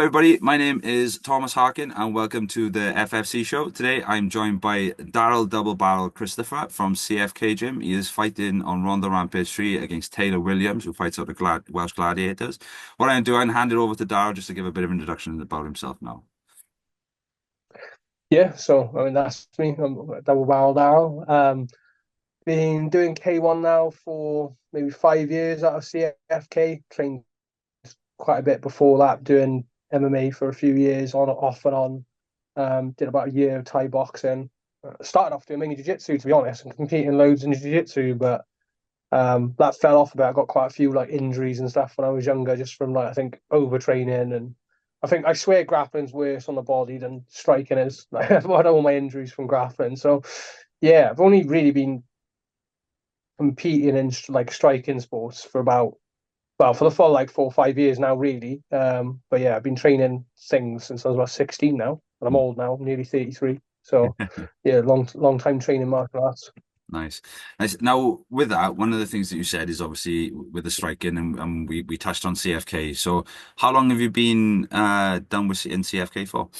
everybody. My name is Thomas Harkin, and welcome to the FFC show. Today, I'm joined by Darrell Double Barrel Christopher from CFK Gym. He is fighting on Rhondda Rampage 3 against Tay Williams, who fights out of Welsh Gladiators. What I'm doing, hand it over to Darrell just to give a bit of introduction about himself now. Yeah, so I mean that's me. I'm a double barrel Darrell. Been doing K1 now for maybe 5 years out of CFK. Trained quite a bit before that, doing MMA for a few years, on off and on. Did about a year of Thai boxing. Started off doing mainly jiu-jitsu, to be honest, and competing loads in jiu-jitsu, but that fell off a bit. I got quite a few like injuries and stuff when I was younger, just from like I think overtraining, and I swear grappling's worse on the body than striking is. Like I've had all my injuries from grappling. So yeah, I've only really been competing in like striking sports for about for the full like 4 or 5 years now, really. But yeah, I've been training things since I was about 16 now, and I'm old now, I'm nearly 33. So yeah, long time training martial arts. Nice. Nice. Now, with that, one of the things that you said is obviously with the striking, and we touched on CFK. So, how long have you been done with in CFK for?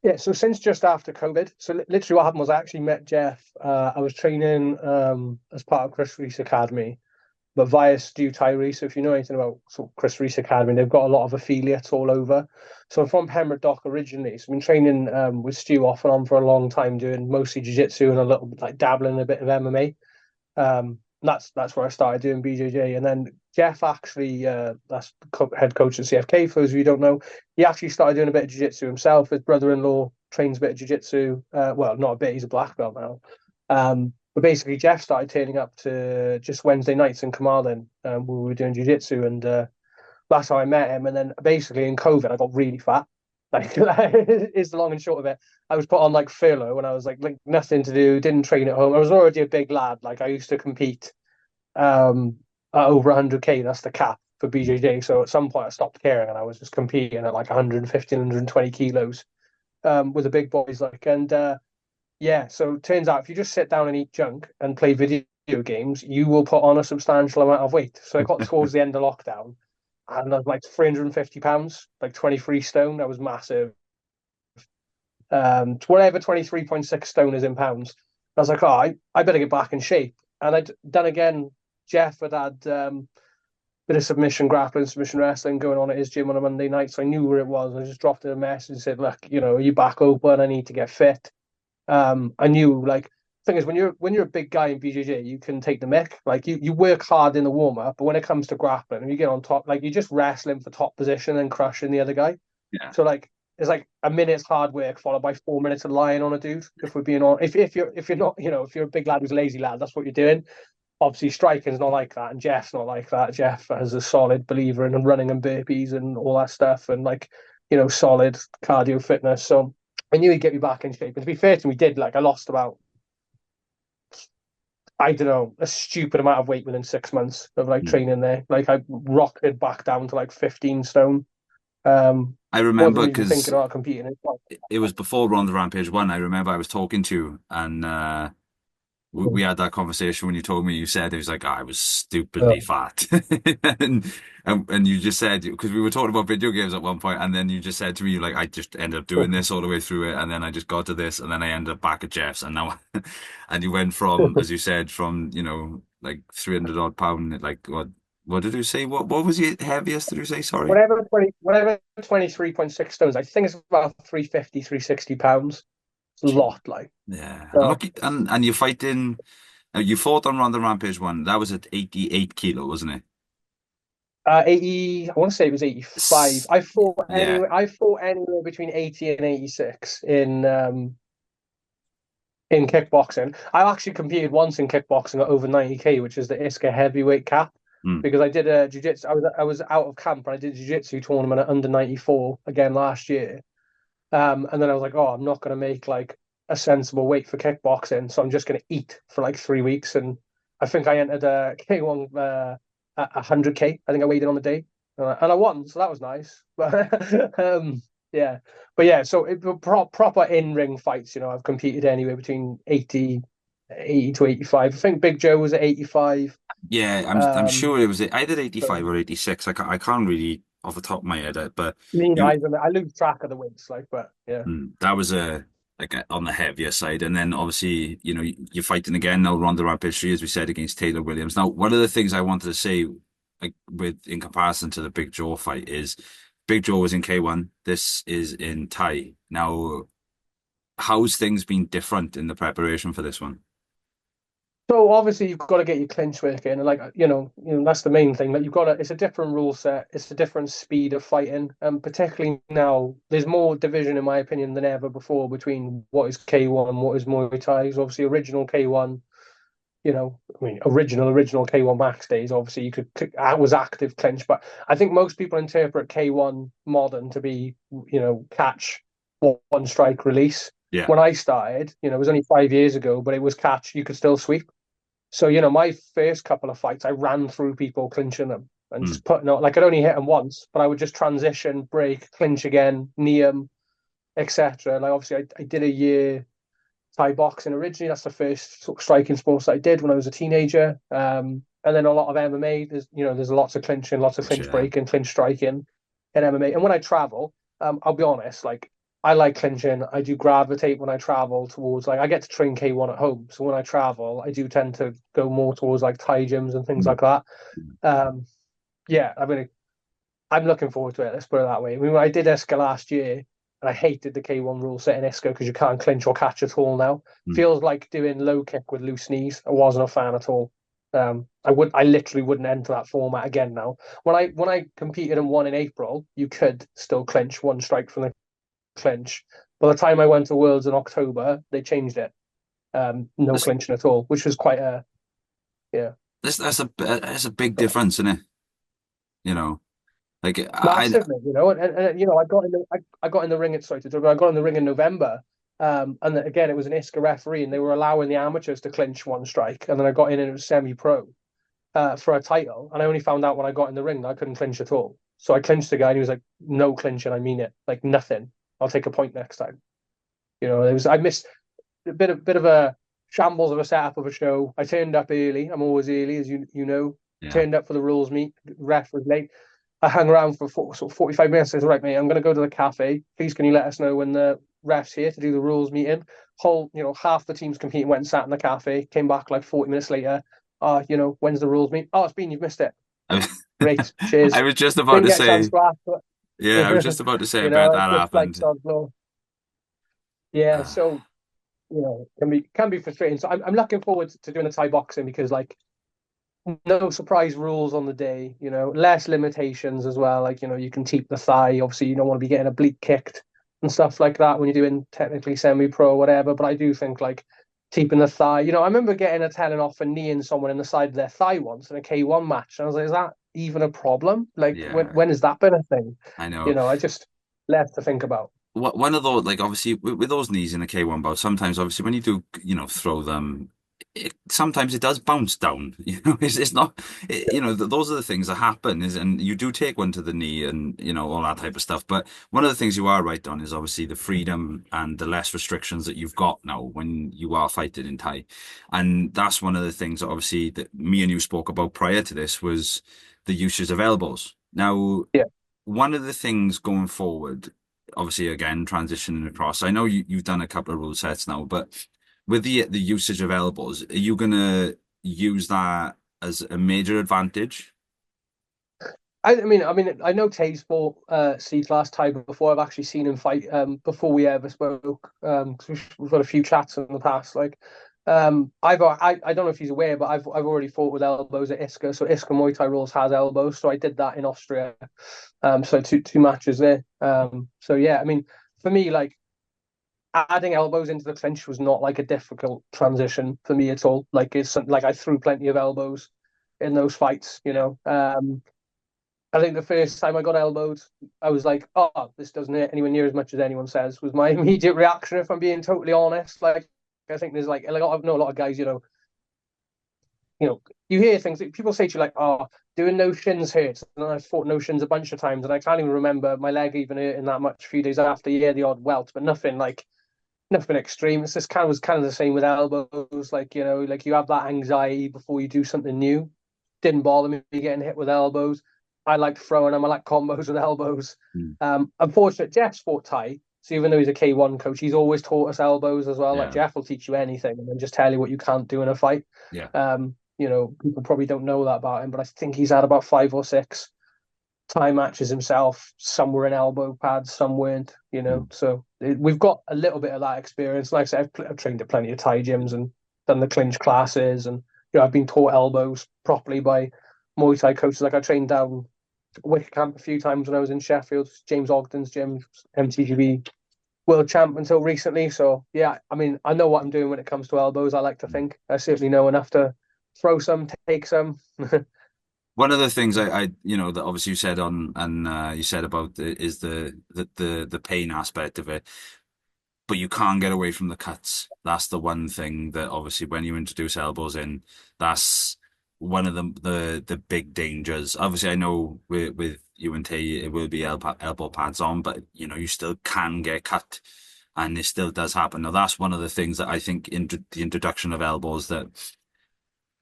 Yeah, so since just after COVID, so literally what happened was I actually met Jeff. I was training as part of Chris Reese Academy, but via Stu Tyree. So if you know anything about sort of Chris Reese Academy, they've got a lot of affiliates all over. So I'm from Pembroke Dock originally. So I've been training with Stu off and on for a long time, doing mostly jiu-jitsu and a little bit like dabbling in a bit of MMA. That's where I started doing BJJ, and then Jeff actually, that's the head coach at CFK. For those of you who don't know, he actually started doing a bit of jiu-jitsu himself. His brother-in-law trains a bit of jiu-jitsu. Well, not a bit; he's a black belt now. But basically, Jeff started turning up to just Wednesday nights in Carmarthen when we were doing jiu-jitsu, and that's how I met him. And then basically in COVID, I got really fat. Like is the long and short of it. I was put on like furlough when I was like nothing to do, didn't train at home. I was already a big lad. Like I used to compete at over 100K. That's the cap for BJJ. So at some point I stopped caring and I was just competing at like 150, 120 kilos with the big boys. Like and yeah. So it turns out if you just sit down and eat junk and play video games, you will put on a substantial amount of weight. So I got towards the end of lockdown and I was like 350 pounds, like 23 stone. That was massive. Whatever 23.6 stone is in pounds. I was like, oh, I better get back in shape. And I'd done again. Jeff had bit of submission grappling, submission wrestling going on at his gym on a Monday night. So I knew where it was. I just dropped him a message and said, look, are you back open? I need to get fit. I knew like thing is when you're a big guy in BJJ, you can take the mick. Like you work hard in the warm up, but when it comes to grappling, and you get on top, like you're just wrestling for top position and crushing the other guy. Yeah. So like it's like a minute's hard work followed by 4 minutes of lying on a dude. If we're being on, if you're not, if you're a big lad who's a lazy lad, that's what you're doing. Obviously, striking's not like that, and Jeff's not like that. Jeff is a solid believer in running and burpees and all that stuff, and like solid cardio fitness. So I knew he'd get me back in shape. And to be fair to me, he did. Like I lost about I don't know a stupid amount of weight within 6 months of like Mm. training there. Like I rocketed back down to like 15 stone. Um, I remember wasn't even thinking because about competing. it was before Ron the Rampage 1. I remember I was talking to you, and we had that conversation when you told me. You said it was like I was Yeah. stupidly fat, and you just said because we were talking about video games at one point, and then you just said to me like I just ended up doing this all the way through it, and then I just got to this, and then I ended up back at Jeff's, and now and you went from, as you said, from like 300 odd pound, like what did you say? What was your heaviest? Did you say? Sorry. Whatever 23.6 stones. I think it's about 350, 360 pounds. It's a Gee. lot, like. Yeah, and So, look, and you're fighting. You fought on Ronda Rampage 1. That was at 88 kilo, wasn't it? 80, I want to say it was 85. I fought Yeah. anyway. I fought anywhere between 80 and 86 in kickboxing. I actually competed once in kickboxing at over 90K, which is the ISCA heavyweight cap, Mm. because I did a jiu-jitsu. I was out of camp and I did a jiu-jitsu tournament at under 94 again last year. And then I was like, oh, I'm not going to make like a sensible weight for kickboxing, so I'm just going to eat for like 3 weeks. And I think I entered a K1 at 100K. I think I weighed in on the day, and I won, so that was nice. But yeah, but yeah, so proper in-ring fights. I've competed anywhere between 80 to 85. I think Big Joe was at 85. Yeah, I'm Um, sure it was either so 85 or 86. I can't really. off the top of my head, but Me you neither. I lose track of the weights, like, but yeah. that was on the heavier side, and then obviously you're fighting again now, Rhondda Rampage, as we said, against Taylor Williams. Now, one of the things I wanted to say, like with in comparison to the Big Jaw fight, is Big Jaw was in K1. This is in Thai. Now, how's things been different in the preparation for this one? So obviously you've got to get your clinch work in, and like that's the main thing. Like you've got to, it's a different rule set, it's a different speed of fighting, and particularly now there's more division, in my opinion, than ever before between what is K1 and what is Muay Thai. So obviously, original K1, I mean, original K1 max days. Obviously, you could was active clinch, but I think most people interpret K1 modern to be catch, one strike, release. Yeah. When I started, it was only 5 years ago, but it was catch. You could still sweep. So, my first couple of fights, I ran through people, clinching them and Mm. just putting out, like I'd only hit them once, but I would just transition, break, clinch again, knee them, etc. Like obviously I did a year Thai boxing originally. That's the first sort of striking sports that I did when I was a teenager. And then a lot of MMA. There's lots of clinching, lots of clinch Sure. breaking, clinch striking in MMA. And when I travel, I'll be honest, like I like clinching. I do gravitate when I travel towards, like, I get to train K1 at home. So when I travel, I do tend to go more towards like Thai gyms and things Mm. like that. Um, yeah, I mean, I'm looking forward to it. Let's put it that way. I mean, when I did ISCA last year, and I hated the K1 rule set in ISCA because you can't clinch or catch at all now. Mm. Feels like doing low kick with loose knees. I wasn't a fan at all. I literally wouldn't enter that format again now. When I competed and won in April, you could still clinch one strike from the clinch. By the time I went to Worlds in October, they changed it. No That's clinching at all, which was quite a, yeah, that's a big difference, isn't it? You know, like massively, and I got in the ring at sorry to talk, I got in the ring in November, and then, again, it was an ISCA referee, and they were allowing the amateurs to clinch one strike, and then I got in and it was semi-pro for a title, and I only found out when I got in the ring that I couldn't clinch at all. So I clinched the guy, and he was like, "No clinching, I mean it, like nothing. I'll take a point next time." I missed a bit of a shambles of a setup of a show. I turned up early. I'm always early, as you know. yeah. Turned up for the rules meet. Ref was late. I hung around for sort of 45 minutes. I said, "Right, mate, I'm going to go to the cafe. Please, can you let us know when the ref's here to do the rules meeting?" Half the teams competing went and sat in the cafe. Came back like 40 minutes later. When's the rules meet? Oh, it's been. You've missed it. I, Great. I Cheers. was just about Didn't to get a chance say, to ask, but yeah, I was just about to say, I bet it's that just like happened. sod's law. Yeah. Uh, So can be frustrating. So I'm looking forward to doing a Thai boxing because, like, no surprise rules on the day, less limitations as well. Like, you can keep the thigh. Obviously, you don't want to be getting oblique kicked and stuff like that when you're doing technically semi-pro or whatever. But I do think, like, keeping the thigh. I remember getting a telling off and kneeing someone in the side of their thigh once in a K1 match. And I was like, is that even a problem? Like, yeah, when has that been a thing? I know. I just left to think about. One of those, like obviously with those knees in a K1 bout, sometimes obviously when you do, throw them, sometimes it does bounce down. It's not, those are the things that happen. And you do take one to the knee and all that type of stuff. But one of the things you are right on is obviously the freedom and the less restrictions that you've got now when you are fighting in Thai, and that's one of the things that obviously that me and you spoke about prior to this was the usage of elbows. Now, Yeah. one of the things going forward, obviously again transitioning across. I know you've done a couple of rule sets now, but with the usage of elbows, are you gonna use that as a major advantage? I mean, I know Tay's fought C-class Thai before. I've actually seen him fight before we ever spoke. 'Cause we've got a few chats in the past. Like, I don't know if he's aware, but I've already fought with elbows at ISCA. So ISCA Muay Thai rules has elbows. So I did that in Austria. So two matches there. So yeah, I mean, for me, like, adding elbows into the clinch was not like a difficult transition for me at all. Like, it's like I threw plenty of elbows in those fights. I think the first time I got elbowed, I was like, "Oh, this doesn't hurt anywhere near as much as anyone says." Was my immediate reaction, if I'm being totally honest. Like, I think there's like I know a lot of guys, you hear things that people say to you like, "Oh, doing no shins hurts," and I've fought no shins a bunch of times, and I can't even remember my leg even hurting that much a few days after. Yeah, the odd welt, but nothing extreme. It's just kind of the same with elbows. Like, like you have that anxiety before you do something new. Didn't bother me getting hit with elbows. I like throwing them. I like combos with elbows. Mm. Unfortunately, Jeff's fought Thai, so even though he's a K1 coach, he's always taught us elbows as well. Like Yeah, Jeff will teach you anything and then just tell you what you can't do in a fight. yeah. People probably don't know that about him, but I think he's had about 5 or 6 Thai matches himself. Some were in elbow pads, some weren't. Mm. So we've got a little bit of that experience. Like I said, I've trained at plenty of Thai gyms and done the clinch classes, and I've been taught elbows properly by Muay Thai coaches. Like I trained down Wicker Camp a few times when I was in Sheffield, James Ogden's gym, MTGB world champ until recently. So yeah, I mean, I know what I'm doing when it comes to elbows. I like to think I certainly know enough to throw some, take some. One of the things that obviously you said you said about is the pain aspect of it, but you can't get away from the cuts. That's the one thing that obviously when you introduce elbows in, that's one of the big dangers. Obviously, I know with you and Tay, it will be elbow pads on, but you still can get cut, and it still does happen. Now, that's one of the things that I think the introduction of elbows that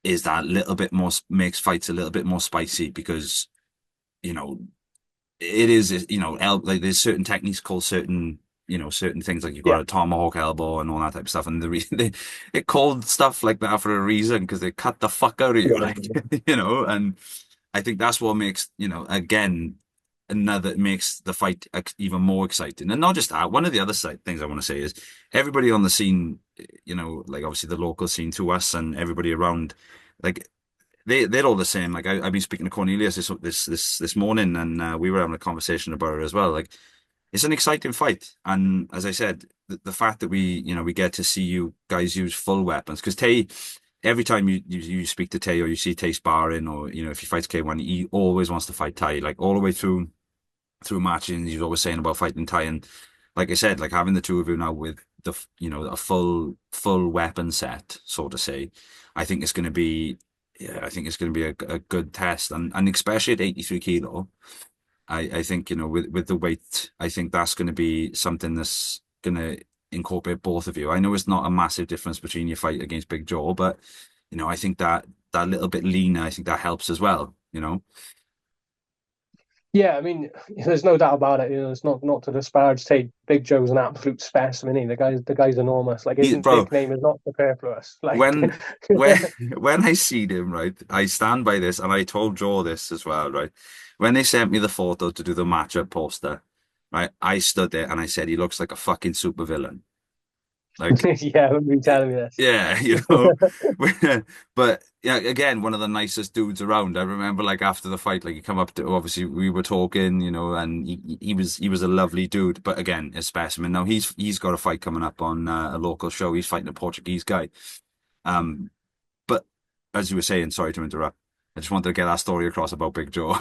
is that little bit more makes fights a little bit more spicy because you know it is like there's certain techniques called certain things like you've got Yeah. a tomahawk elbow and all that type of stuff, and the reason they called stuff like that for a reason because they cut the fuck out of you, Yeah. like and I think that's what makes again another makes the fight even more exciting. And not just that, one of the other things I want to say is everybody on the scene, like obviously the local scene to us and everybody around, like they're all the same. Like I've been speaking to Cornelius this morning, and we were having a conversation about it as well. Like it's an exciting fight, and as I said, the fact that we get to see you guys use full weapons because Tay. Every time you speak to Tay or you see Tay sparring or if he fights K1, he always wants to fight Tay like all the way through matching. He's always saying about fighting Ty, and like I said, like having the two of you now with a full weapon set, so to say, I think it's going to be, yeah, I think it's going to be a good test, and especially at 83 kilo, I think with the weight, I think that's going to be something that's going to incorporate both of you. I know it's not a massive difference between your fight against Big Joe, but I think that little bit leaner, I think that helps as well. Yeah, I mean, there's no doubt about it. It's not to disparage Tate. Big Joe's an absolute specimen. The guy's enormous. Like his Bro, nickname is not superfluous. Like, when when when I seen him, right, I stand by this, and I told Joe this as well, right? When they sent me the photo to do the matchup poster, right, I stood there and I said he looks like a fucking supervillain. Like, yeah, I remember you telling me this. yeah, but yeah, again, one of the nicest dudes around. I remember like after the fight, like he come up to obviously we were talking, and he was a lovely dude. But again, a specimen. Now he's got a fight coming up on a local show. He's fighting a Portuguese guy. Um, but as you were saying, sorry to interrupt. I just wanted to get that story across about Big Joe.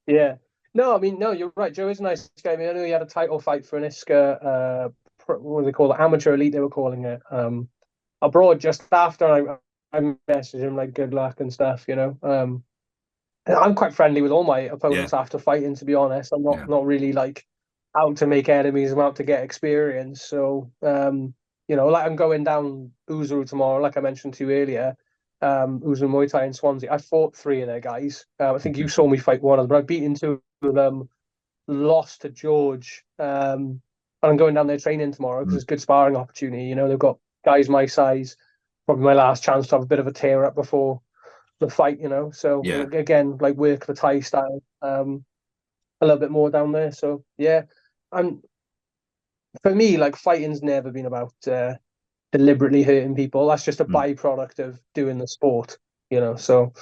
Yeah. No, I mean, no, you're right. Joe is a nice guy. I mean, I know he had a title fight for an ISCA, what do they call it? Amateur elite, they were calling it. Abroad just after I messaged him like good luck and stuff. And I'm quite friendly with all my Yeah, opponents after fighting, to be honest. I'm not yeah, not really like out to make enemies, I'm out to get experience. So like I'm going down Uzuru tomorrow, like I mentioned to you earlier. Uzuru Muay Thai in Swansea. I fought 3 of their guys. I think you saw me fight one of them, but I beaten 2 of them, lost to George. And I'm going down there training tomorrow because mm, it's a good sparring opportunity. They've got guys my size. Probably my last chance to have a bit of a tear up before the fight. So yeah, again, like work the Thai style a little bit more down there. So yeah, and for me, like fighting's never been about deliberately hurting people. That's just a mm, byproduct of doing the sport. So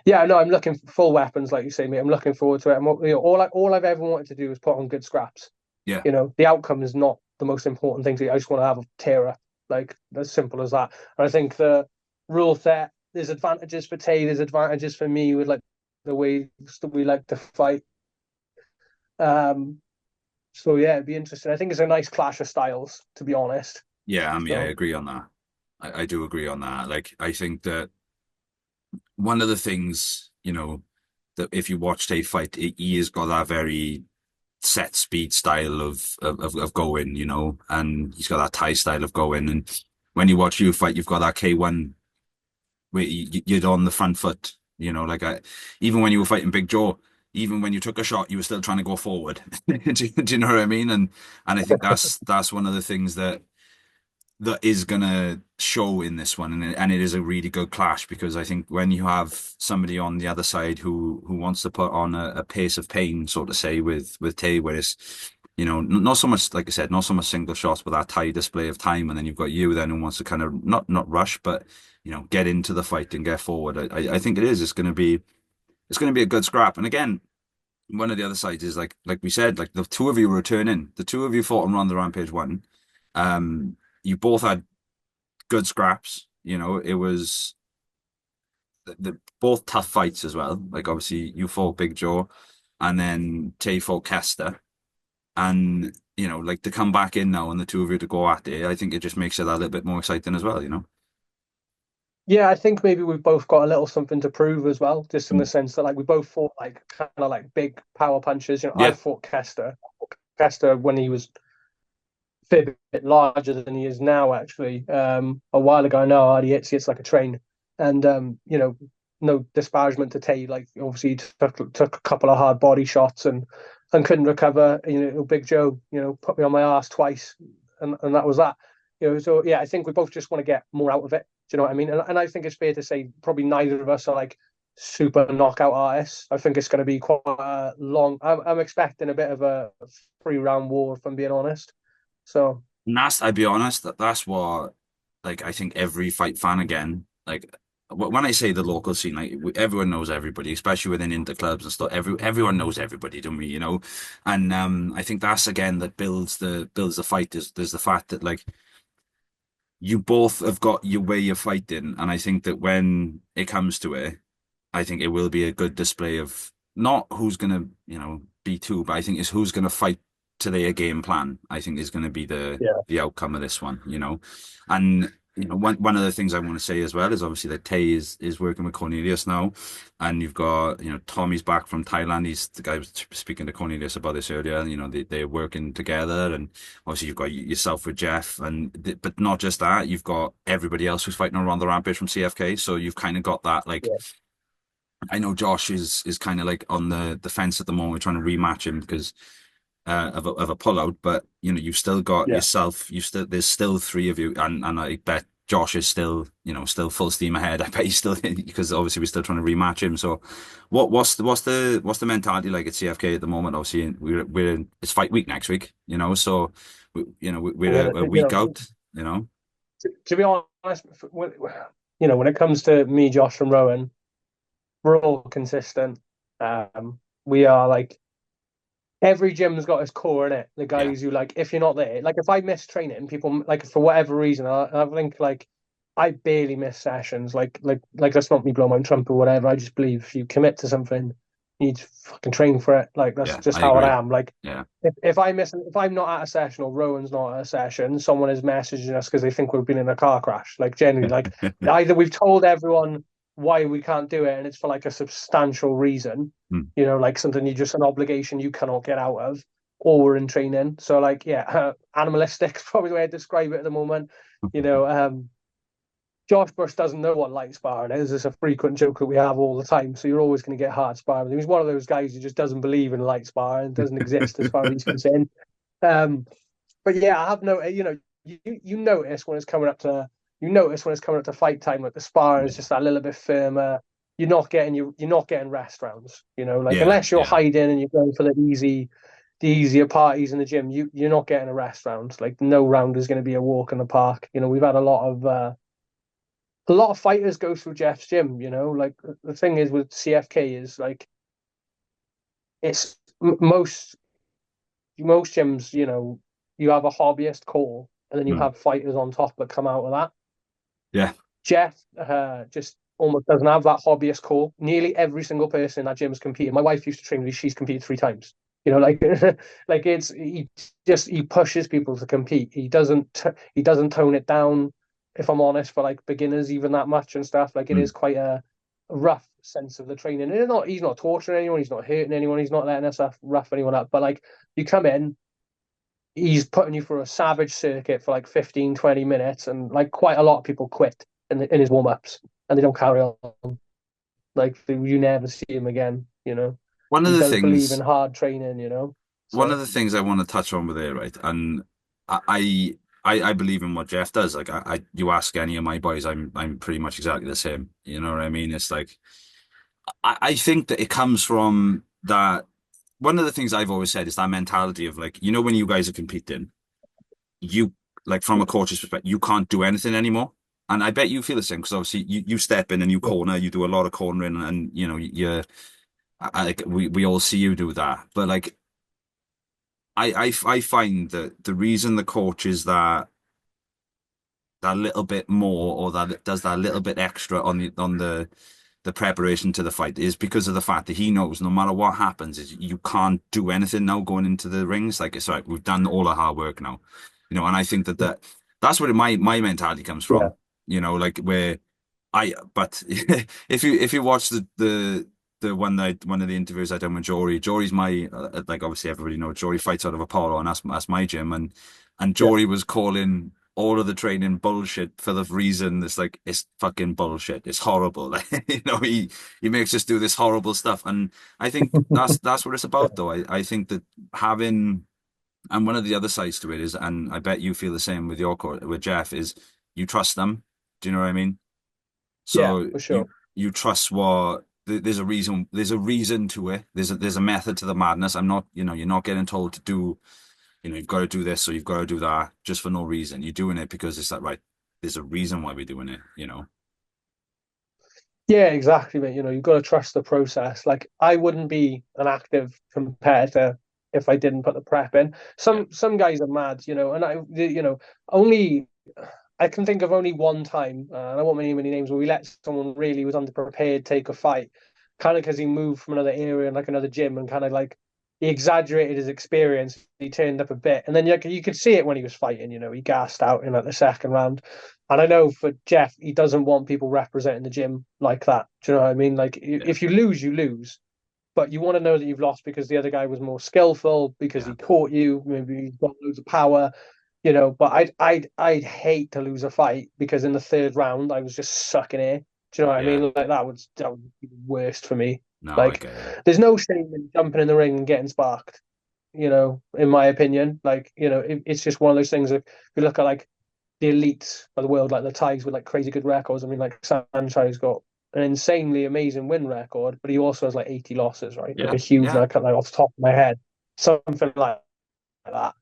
yeah, no, I'm looking for full weapons, like you say, mate. I'm looking forward to it. All I've ever wanted to do is put on good scraps. yeah. The outcome is not the most important thing to me. I just want to have a tear up, like as simple as that. And I think the rule set, there's advantages for Tay, there's advantages for me with like the way that we like to fight. So yeah, it'd be interesting. I think it's a nice clash of styles, to be honest. Yeah, I mean, I So agree on that. I do agree on that. Like, I think that one of the things, that if you watch Tay fight, he has got that very set speed style of going, and he's got that Thai style of going. And when you watch you fight, you've got that K1 where you're on the front foot, You know, even when you were fighting Big Joe, even when you took a shot, you were still trying to go forward. Do you know what I mean? And I think that's one of the things that is gonna show in this one, and it is a really good clash because I think when you have somebody on the other side who wants to put on a pace of pain, so to say, with Tay, where it's not so much like I said, not so much single shots, but that high display of time, and then you've got you then who wants to kind of not rush, but get into the fight and get forward. I think it is. It's gonna be a good scrap, and again. One of the other sides is like we said, like the two of you returning. The two of you fought on Rhondda Rampage 1. You both had good scraps. It was both tough fights as well. Like obviously you fought Big Joe, and then Tay fought Kester, and like to come back in now and the two of you to go at it, I think it just makes it a little bit more exciting as well. Yeah, I think maybe we've both got a little something to prove as well, just in the Mm. sense that like we both fought like kind of like big power punches. I Yeah, fought Kester when he was a fair bit larger than he is now, actually. A while ago now, he hits like a train. And no disparagement to Tay, like obviously he took a couple of hard body shots and couldn't recover. Big Joe, put me on my ass twice, and that was that. So yeah, I think we both just want to get more out of it. Do you know what I mean? And I think it's fair to say probably neither of us are like super knockout artists. I think it's going to be quite a long. I'm expecting a bit of a 3 round war, if I'm being honest. So and I'd be honest, that's what, like, I think every fight fan again, like, when I say the local scene, like, everyone knows everybody, especially within inter clubs and stuff. Everyone knows everybody, don't we? And I think that's again that builds the fight. There's the fact that like you both have got your way of fighting, and I think that when it comes to it, I think it will be a good display of not who's gonna, be two, but I think it's who's gonna fight to their game plan. I think is going to be the yeah, the outcome of this one. And one of the things I want to say as well is obviously that Tay is working with Cornelius now, and you've got Tommy's back from Thailand. He's the guy who was speaking to Cornelius about this earlier. They're working together, and obviously you've got yourself with Jeff, but not just that, you've got everybody else who's fighting around the Rampage from CFK. So you've kind of got that like. yeah, I know Josh is kind of like on the fence at the moment. We're trying to rematch him because of a pullout, but you've still got yeah. yourself. There's still three of you, and I bet Josh is still full steam ahead. I bet he's still because obviously we're still trying to rematch him. So, what's the mentality like at CFK at the moment? Obviously, it's fight week next week. We're Yeah, a week out. You know, to be honest, when it comes to me, Josh, and Rowan, we're all consistent. We are like every gym's got its core in it. The yeah, guys who like, if you're not there, like if I miss training, people like for whatever reason, I think like I barely miss sessions. Like that's not me blowing my own trumpet or whatever. I just believe if you commit to something, you need to fucking train for it. Like that's yeah, just I how I agree. am. Like Yeah, if I'm not at a session or Rowan's not at a session, someone is messaging us because they think we've been in a car crash. Like generally, like either we've told everyone why we can't do it and it's for like a substantial reason, Mm. like something you just an obligation you cannot get out of, or we're in training. So like animalistic is probably the way I describe it at the moment. You know, Josh Bush doesn't know what light sparring is. It's a frequent joke that we have all the time. So you're always going to get hard sparring. He's one of those guys who just doesn't believe in light sparring, doesn't exist as far as he's concerned. Um, but yeah, I have no, you notice when it's coming up to fight time, like the sparring is yeah, just that little bit firmer. You're not getting rest rounds. Like yeah, unless you're yeah. hiding and you're going for the easier parties in the gym, you're not getting a rest round. Like no round is going to be a walk in the park. We've had a lot of fighters go through Jeff's gym. Like the thing is with CFK is like it's most gyms, you have a hobbyist core and then you Mm. have fighters on top that come out of that. Yeah. Jeff just almost doesn't have that hobbyist core. Nearly every single person in that gym has competed. My wife used to train with me, she's competed 3 times. Like like he pushes people to compete. He doesn't tone it down, if I'm honest, for like beginners even that much and stuff. Like it is Mm. quite a rough sense of the training. And he's not torturing anyone, he's not hurting anyone, he's not letting us rough anyone up. But like you come in, he's putting you through a savage circuit for like 15, 20 minutes. And like quite a lot of people quit in his warm ups and they don't carry on. Like you never see him again, you know. One of He the does believe in things, hard training, you know. one of So the things I want to touch on with it, right? And I, I believe in what Jeff does. Like you ask any of my boys, I'm pretty much exactly the same. You know what I mean? It's like I think that it comes from that. One of the things I've always said is that mentality of like, you know, when you guys are competing, you like from a coach's perspective, you can't do anything anymore. And I bet you feel the same because obviously you step in and you yeah, corner, you do a lot of cornering, and you know you're like we all see you do that. But like I find that the reason the coaches that little bit more or that it does that little bit extra on the preparation to the fight is because of the fact that he knows no matter what happens is you can't do anything now going into the rings. Like it's like we've done all the hard work now, you know. And I think that's where my mentality comes yeah, from, you know, like where but if you watch the one of the interviews I done with Jory's my like obviously everybody knows Jory fights out of Apollo and that's my gym and yeah, Jory was calling all of the training bullshit for the reason it's like it's fucking bullshit. It's horrible. Like, you know, he makes us do this horrible stuff. And I think that's what it's about though. I think that having and one of the other sides to it is, and I bet you feel the same with your court with Jeff, is you trust them. Do you know what I mean? yeah, So for sure. you trust what there's a reason to it. There's a method to the madness. I'm not, you know, you're not getting told to do, you know, you've got to do this or you've got to do that just for no reason. You're doing it because it's like, right, there's a reason why we're doing it, you know? Yeah, exactly, mate. You know, you've got to trust the process. Like I wouldn't be an active competitor if I didn't put the prep in. Yeah. Some guys are mad, you know, and you know, only I can think of only one time, and I won't name any names, where we let someone really was underprepared take a fight, kind of because he moved from another area and like another gym, and kind of like he exaggerated his experience. He turned up a bit, and then you could see it when he was fighting. You know, he gassed out in like the second round. And I know for Jeff, he doesn't want people representing the gym like that. Do you know what I mean? Like, Yeah. if you lose, you lose. But you want to know that you've lost because the other guy was more skillful, because Yeah. he caught you, maybe he's got loads of power, you know. But I'd hate to lose a fight because in the third round I was just sucking air. Do you know what I Yeah. mean? Like that would be the worst for me. No, I Like, get it. there's no shame in jumping in the ring and getting sparked. You know, in my opinion, like you know, it's just one of those things that you look at like the elites of the world, like the Tigers with like crazy good records. I mean, like Sanchez got an insanely amazing win record, but he also has like 80 losses, right? Like Yeah. a huge, Yeah. like off the top of my head, something like that.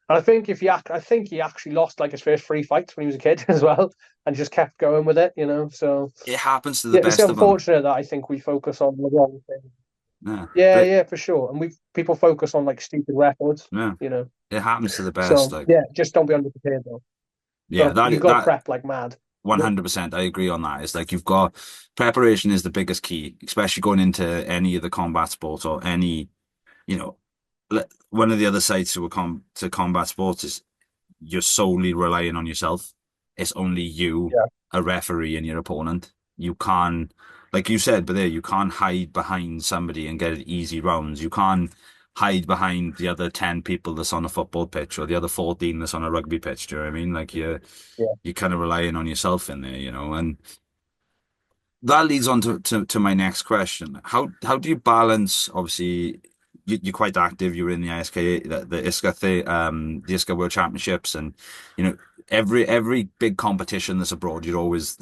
And I think I think he actually lost like his first three fights when he was a kid as well, and just kept going with it, you know. So It happens to the yeah, it's best of them. unfortunate that I think we focus on the wrong thing. Yeah. Yeah, But yeah, for sure. And we people focus on like stupid records, yeah, you know. it happens to the best. So Like, yeah, just don't be underprepared though. yeah, You've got to that prep like mad. 100%. I agree on that. It's like you've got preparation is the biggest key, especially going into any of the combat sports or any, you know, one of the other sides to combat sports is you're solely relying on yourself. It's only you, Yeah. a referee, and your opponent. You can't, like you said, but there, you can't hide behind somebody and get it easy rounds. You can't hide behind the other 10 people that's on a football pitch or the other 14 that's on a rugby pitch. Do you know what I mean? Like Yeah. you're kind of relying on yourself in there, you know, and that leads on to my next question. How do you balance? Obviously, you're quite active. You're in the ISK, the the ISKA World Championships, and you know every big competition that's abroad. You're always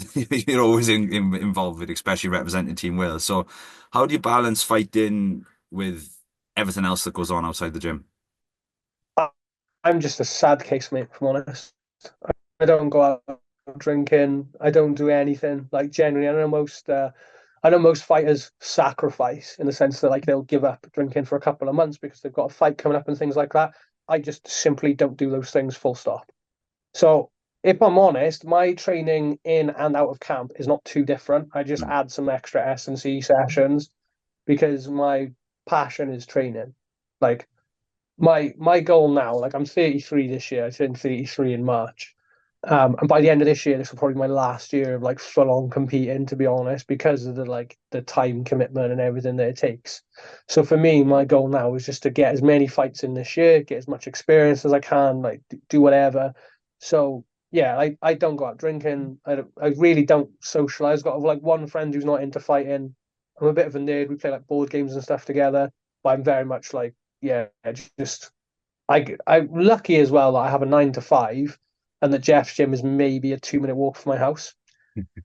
you're always involved with, especially representing Team Wales. So, how do you balance fighting with everything else that goes on outside the gym? I- I'm just a sad case, mate, if I'm honest. I don't go out drinking. I don't do anything. Like generally, I know most fighters sacrifice in the sense that like they'll give up drinking for a couple of months because they've got a fight coming up and things like that. I just simply don't do those things full stop. So if I'm honest, my training in and out of camp is not too different. I just Mm. add some extra S&C sessions because my passion is training. Like my goal now, like I'm 33 this year. I turned 33 in March. And by the end of this year, this will probably be my last year of like full on competing, to be honest, because of the time commitment and everything that it takes. So for me, my goal now is just to get as many fights in this year, get as much experience as I can, like do whatever. So yeah, I don't go out drinking. I really don't socialize. Got like one friend who's not into fighting. I'm a bit of a nerd. We play like board games and stuff together, but I'm very much like, yeah, just I'm lucky as well that I have a 9 to 5, and that Jeff's gym is maybe a 2 minute walk from my house.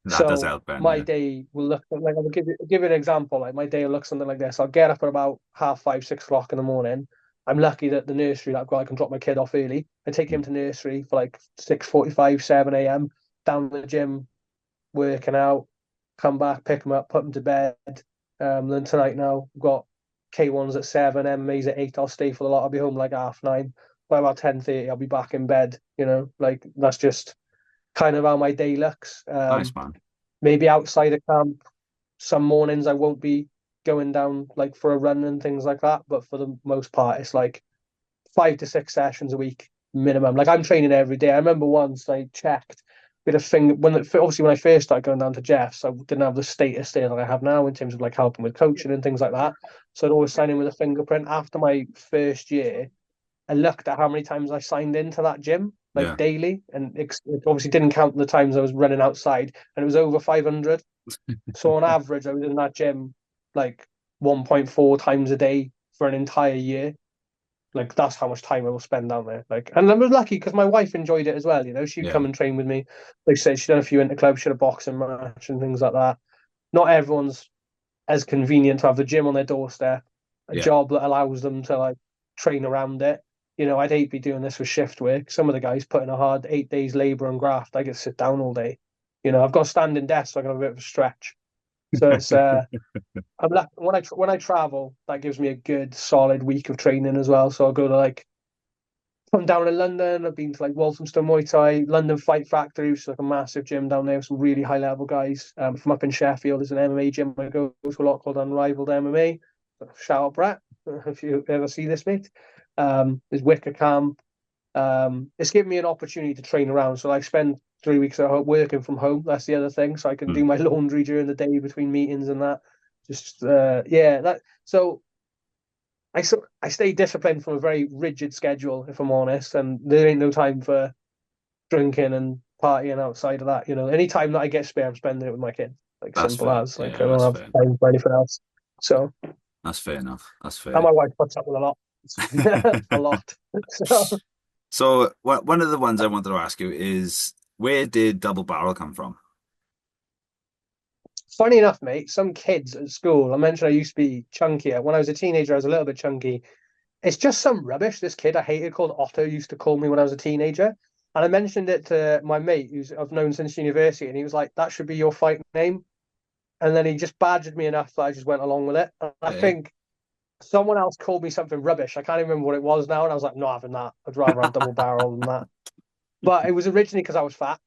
That does So help, Ben. my Yeah. day will look like, I'll give you an example. Like my day will look something like this. I'll get up at about half 5, 6 o'clock in the morning. I'm lucky that the nursery that I've got, I can drop my kid off early. I take him Mm. to nursery for like 6:45, 7 a.m. Down the gym, working out, come back, pick him up, put him to bed. Then tonight now, we've got K1s at 7, MMA's at 8. I'll stay for the lot. I'll be home like 9:30. By about 10:30, I'll be back in bed. Like that's just kind of how my day looks. Nice, man. Maybe outside of camp, some mornings I won't be going down like for a run and things like that. But for the most part, it's like 5 to 6 sessions a week minimum. Like I'm training every day. I remember once I checked with a finger obviously when I first started going down to Jeff's, I didn't have the status there that I have now in terms of like helping with coaching and things like that. So I'd always sign in with a fingerprint. After my first year, I looked at how many times I signed into that gym like Yeah. daily, and it obviously didn't count the times I was running outside, and it was over 500. So on average, I was in that gym like 1.4 times a day for an entire year. Like that's how much time I will spend down there. Like, and I was lucky because my wife enjoyed it as well. She'd Yeah. come and train with me. Like I said, she'd done a few interclubs, she had a boxing match and things like that. Not everyone's as convenient to have the gym on their doorstep, a Yeah. job that allows them to like train around it. I'd hate to be doing this with shift work. Some of the guys put in a hard 8 days labor and graft. I get to sit down all day. I've got a standing desk, so I can have a bit of a stretch. So it's I'm like when I travel, that gives me a good solid week of training as well. So I'll go to like I'm down in London. I've been to like Walthamstow Muay Thai, London Fight Factory, which is like a massive gym down there with some really high level guys. From up in Sheffield, there's an MMA gym I go to a lot called Unrivaled MMA. Shout out, Brett, if you ever see this, mate. There's Wicker Camp. It's given me an opportunity to train around. So I spend 3 weeks at home working from home. That's the other thing. So I can Mm. do my laundry during the day between meetings and that. Just yeah, that so I stay disciplined from a very rigid schedule, if I'm honest, and there ain't no time for drinking and partying outside of that. Any time that I get spare, I'm spending it with my kid. Like That's simple fair. as. Like I Yeah, don't that's have fair. time for anything else. So, That's fair enough. That's and fair. my wife puts up with a lot, a lot. So, So, one of the ones I wanted to ask you is, where did double barrel come from? funny enough, mate, some kids at school. I mentioned I used to be chunkier. When I was a teenager, I was a little bit chunky. It's just some rubbish. This kid I hated called Otto used to call me when I was a teenager. And I mentioned it to my mate, who's I've known since university, and he was like, "That should be your fight name." And then he just badgered me enough that I just went along with it. And I Eh? think someone else called me something rubbish. I can't even remember what it was now, and I was like, "Not having that. I'd rather have double barrel than that." But it was originally because I was fat.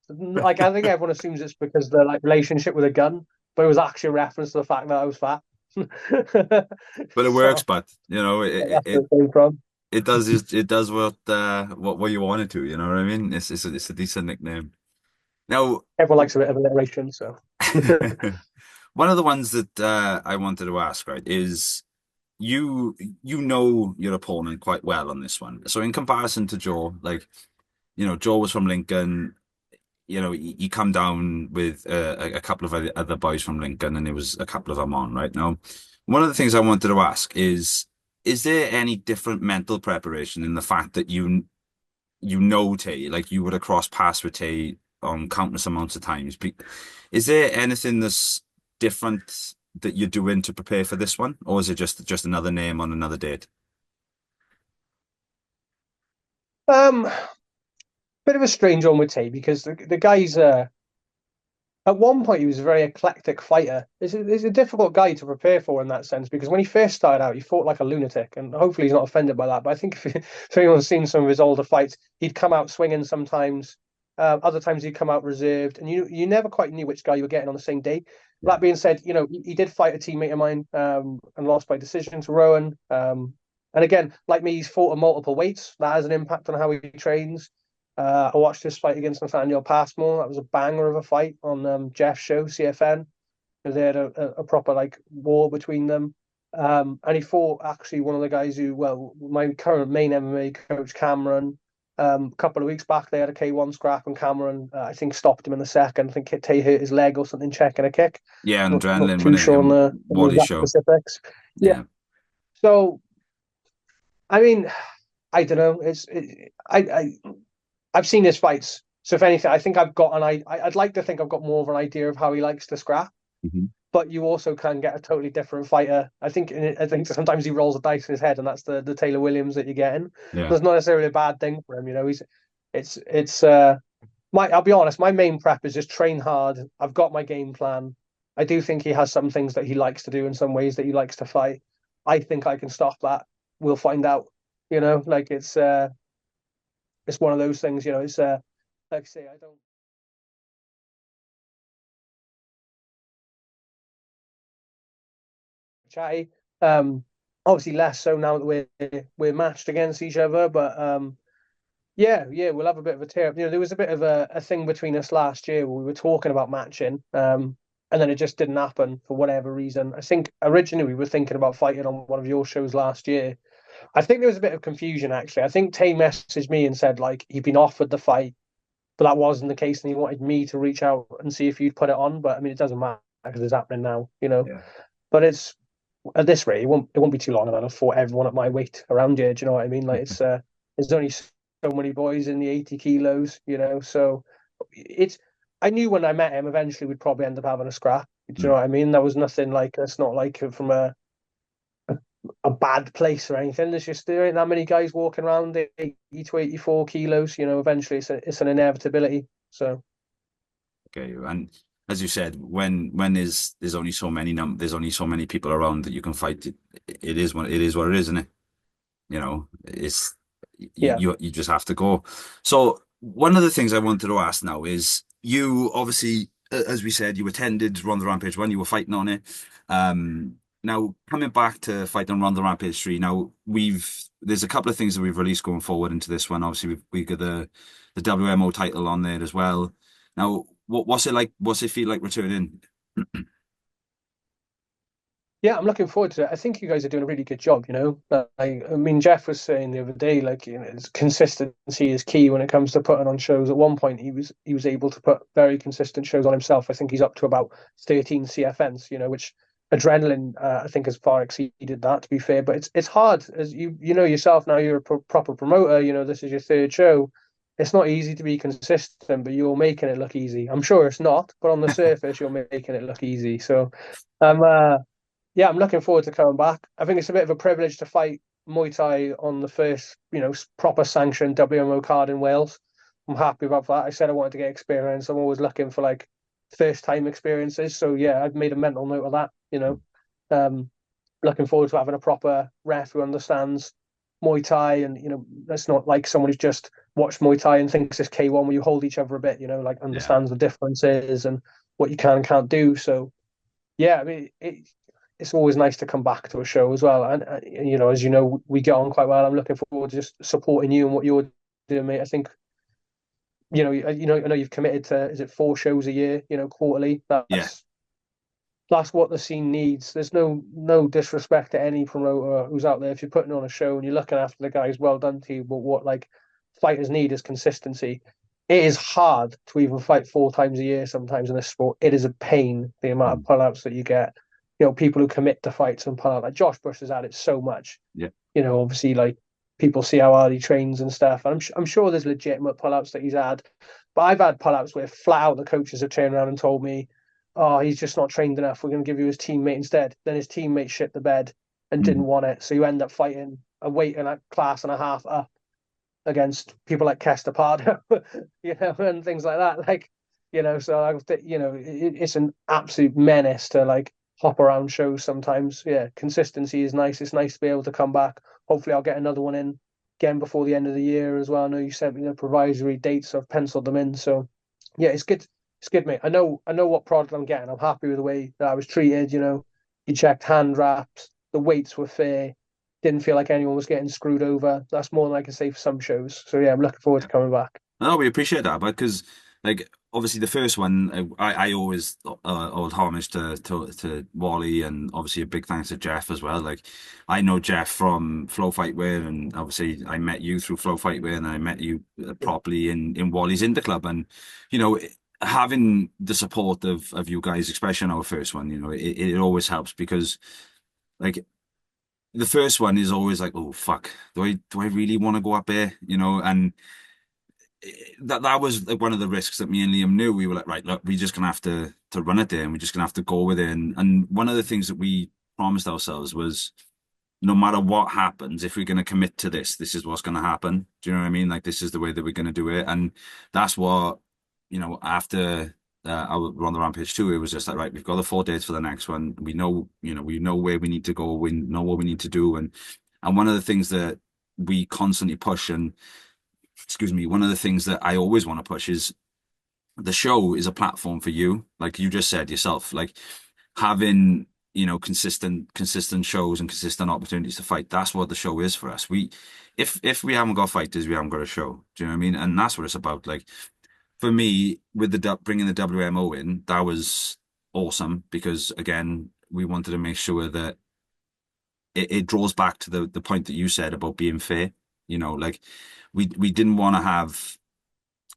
Like I think everyone assumes it's because the like relationship with a gun, but it was actually a reference to the fact that I was fat. But it works, So but that's where it came from. it does what you want it to, you know what I mean? It's a decent nickname. Now, Everyone likes a bit of alliteration, so one of the ones that I wanted to ask, right, is you know your opponent quite well on this one. So in comparison to Joe, like, Joe was from Lincoln. You come down with a couple of other boys from Lincoln, and there was a couple of them on right now. One of the things I wanted to ask is there any different mental preparation in the fact that you know Tay, like you would have crossed paths with Tay on countless amounts of times? Is there anything that's different that you're doing to prepare for this one, or is it just another name on another date? um, bit of a strange one with Tay because the guy's at one point he was a very eclectic fighter. He's a difficult guy to prepare for in that sense because when he first started out, he fought like a lunatic, and hopefully he's not offended by that. But I think if anyone's seen some of his older fights, he'd come out swinging sometimes. Other times he'd come out reserved, and you never quite knew which guy you were getting on the same day. Yeah. That being said, he did fight a teammate of mine and lost by decision to Rowan. And again, like me, he's fought at multiple weights. That has an impact on how he trains. I watched this fight against Nathaniel Passmore. That was a banger of a fight on Jeff's show, CFN. They had a proper like war between them. And he fought actually one of the guys who, well, my current main MMA coach, Cameron. A couple of weeks back, they had a K1 scrap, and Cameron, I think, stopped him in the second. I think Tay hurt his leg or something, checking a kick. Yeah, and Not adrenaline, too wasn't it? sure on And the Waddy's exact show. specifics. Yeah. Yeah. So, I mean, I don't know. I've seen his fights. So if anything, I think I've got I'd like to think I've got more of an idea of how he likes to scrap. Hmm. But you also can get a totally different fighter. I think sometimes he rolls a dice in his head, and that's the Taylor Williams that you're getting. Yeah. That's not necessarily a bad thing for him, you know. It's my I'll be honest, my main prep is just train hard. I've got my game plan. I do think he has some things that he likes to do and some ways that he likes to fight. I think I can stop that. We'll find out. You know, like it's one of those things, you know, it's like I say, I don't chatty. Obviously less so now that we're matched against each other, but yeah, we'll have a bit of a tear up. You know, there was a bit of a thing between us last year where we were talking about matching, and then it just didn't happen for whatever reason. I think originally we were thinking about fighting on one of your shows last year. I think there was a bit of confusion actually. I think Tay messaged me and said like he'd been offered the fight, but that wasn't the case, and he wanted me to reach out and see if you'd put it on. But I mean, it doesn't matter because it's happening now, you know. Yeah. But it's at this rate, it won't be too long, and I'll have fought everyone at my weight around here. Do you know what I mean? Like there's only so many boys in the 80 kilos, you know. So it's I knew when I met him, eventually we'd probably end up having a scrap. Do you know Mm. what I mean? There was nothing like it's not like from a bad place or anything. There's just there ain't that many guys walking around 80 to 84 kilos. You know, eventually it's an inevitability. So Okay. And as you said, when there's only so many there's only so many people around that you can fight. It is what it is, what it is, isn't it? You know, it's yeah, you just have to go. So one of the things I wanted to ask now is you obviously, as we said, you attended Rhondda Rampage when you were fighting on it. Now coming back to fight on Rhondda Rampage 3, now there's a couple of things that we've released going forward into this one. Obviously we got the WMO title on there as well. Now what's it like? What's it feel like returning? yeah, I'm looking forward to it. I think you guys are doing a really good job. You know, I mean, Jeff was saying the other day, like you know, consistency is key when it comes to putting on shows. At one point, he was able to put very consistent shows on himself. I think he's up to about 13 CFNs. You know, which adrenaline I think has far exceeded that. To be fair, but it's hard as you know yourself now. You're a proper promoter. You know, this is your third show. It's not easy to be consistent, but you're making it look easy. I'm sure it's not, but on the surface, you're making it look easy. So, I'm yeah, I'm looking forward to coming back. I think it's a bit of a privilege to fight Muay Thai on the first, you know, proper sanctioned WMO card in Wales. I'm happy about that. I said I wanted to get experience. I'm always looking for like first time experiences. So yeah, I've made a mental note of that, you know. Um, Looking forward to having a proper ref who understands Muay Thai, and you know, that's not like someone who's just watched Muay Thai and thinks it's K1 where you hold each other a bit, you know, like Yeah. understands the differences and what you can and can't do. So yeah, I mean, it's always nice to come back to a show as well. And you know, as you know, we get on quite well. I'm looking forward to just supporting you and what you're doing, mate. I think I know you've committed to is it 4 shows a year? You know, quarterly. Yeah. That's what the scene needs. There's no disrespect to any promoter who's out there. If you're putting on a show and you're looking after the guys, well done to you. But what like fighters need is consistency. It is hard to even fight 4 times a year sometimes in this sport. It is a pain the amount of Mm. pullouts that you get. You know, people who commit to fights and pull out. Like Josh Bush has had it so much. Yeah. You know, obviously, like people see how hard he trains and stuff. And I'm sure there's legitimate pullouts that he's had, but I've had pullouts where flat out the coaches have turned around and told me, "Oh, he's just not trained enough. We're going to give you his teammate instead." Then his teammate shit the bed and didn't Mm. want it, so you end up fighting a weight and a class and a half up against people like Kester Pardo, you know, and things like that. Like, you know, so it's an absolute menace to like hop around shows sometimes. Yeah, consistency is nice. It's nice to be able to come back. Hopefully, I'll get another one in again before the end of the year as well. I know you sent me the provisory dates. So I've penciled them in. So, yeah, it's good. It's good, mate. I know what product I'm getting. I'm happy with the way that I was treated. You know, you checked hand wraps. The weights were fair. Didn't feel like anyone was getting screwed over. That's more than I can say for some shows. So yeah, I'm looking forward to coming back. No, we appreciate that, but because like obviously the first one, I always owed homage to Wally, and obviously a big thanks to Jeff as well. Like I know Jeff from Flow Fightwear, and obviously I met you through Flow Fightwear, and I met you properly in Wally's Inter Club, and you know. Having the support of you guys, especially on our first one, it always helps because like the first one is always like, oh fuck, do I really want to go up there? And that was like one of the risks that me and Liam knew. We were like, right, look, we're just gonna have to run it there, and we're just gonna have to go with it. And one of the things that we promised ourselves was, no matter what happens, if we're gonna commit to this, this is what's gonna happen. Do you know what I mean? Like this is the way that we're gonna do it, and that's what, after. Our Rhondda Rampage 2, it was just like, right, we've got the 4 dates for the next one. We know where we need to go. We know what we need to do. And one of the things that we constantly push, and excuse me, one of the things that I always want to push is the show is a platform for you. Like you just said yourself, like having, consistent shows and consistent opportunities to fight. That's what the show is for us. If we haven't got fighters, we haven't got a show. Do you know what I mean? And that's what it's about. Like for me, with bringing the WMO in, that was awesome because again, we wanted to make sure that it draws back to the point that you said about being fair. Like we didn't want to have,